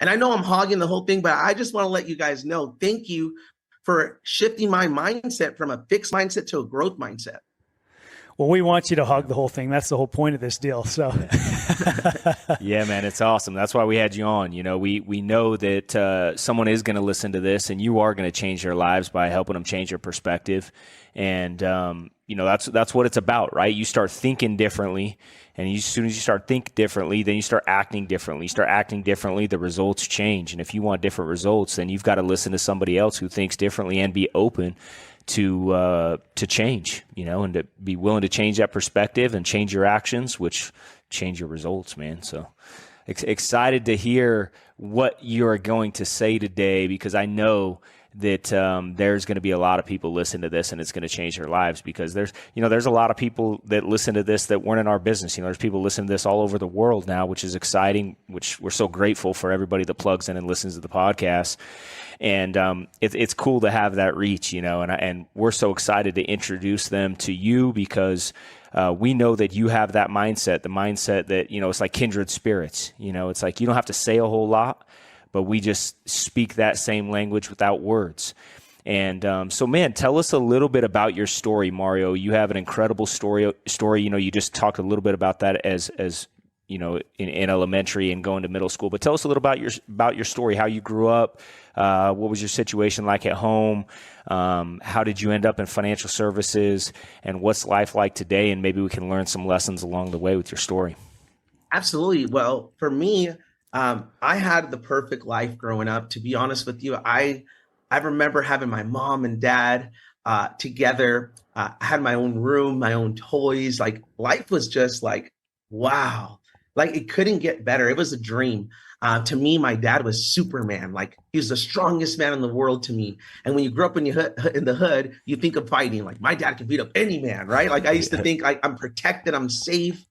And I know I'm hogging the whole thing, but I just want to let you guys know, thank you for shifting my mindset from a fixed mindset to a growth mindset. Well, we want you to hug the whole thing. That's the whole point of this deal. So, yeah, man, it's awesome. That's why we had you on. You know, we know that someone is going to listen to this, and you are going to change their lives by helping them change their perspective. And you know, that's what it's about, right? You start thinking differently, and as soon as you start thinking differently, then you start acting differently. You start acting differently, the results change. And if you want different results, then you've got to listen to somebody else who thinks differently and be open to change, you know, and to be willing to change that perspective and change your actions, which change your results, man. So excited to hear what you're going to say today, because I know that there's going to be a lot of people listen to this and it's going to change their lives, because there's a lot of people that listen to this that weren't in our business. You know, there's people listening to this all over the world now, which is exciting, which we're so grateful for everybody that plugs in and listens to the podcast. And it's cool to have that reach, you know, and we're so excited to introduce them to you, because we know that you have that mindset, the mindset that, you know, it's like kindred spirits. You know, it's like you don't have to say a whole lot, but we just speak that same language without words. And so, man, tell us a little bit about your story, Mario. You have an incredible story. You know, you just talked a little bit about that as you know, in elementary and going to middle school. But tell us a little about your story, how you grew up, what was your situation like at home, how did you end up in financial services, and what's life like today? And maybe we can learn some lessons along the way with your story. Absolutely. Well, for me, I had the perfect life growing up. To be honest with you, I remember having my mom and dad together. I had my own room, my own toys. Like, life was just like, wow. Like, it couldn't get better. It was a dream. To me, my dad was Superman. Like, he was the strongest man in the world to me. And when you grew up in the hood, you think of fighting. Like, my dad can beat up any man, right? Like, I used to think, like, I'm protected, I'm safe.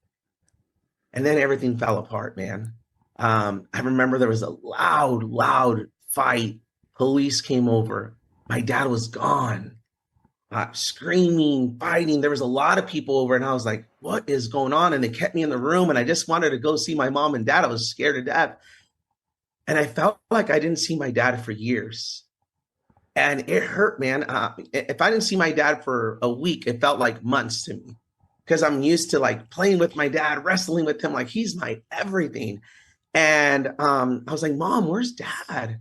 And then everything fell apart, man. I remember there was a loud fight. Police came over. My dad was gone. Screaming, fighting. There was a lot of people over, and I was like, what is going on? And they kept me in the room, and I just wanted to go see my mom and dad. I was scared to death. And I felt like I didn't see my dad for years. And it hurt, man. If I didn't see my dad for a week, it felt like months to me, because I'm used to like playing with my dad, wrestling with him, like he's my everything. And I was like, Mom, where's Dad?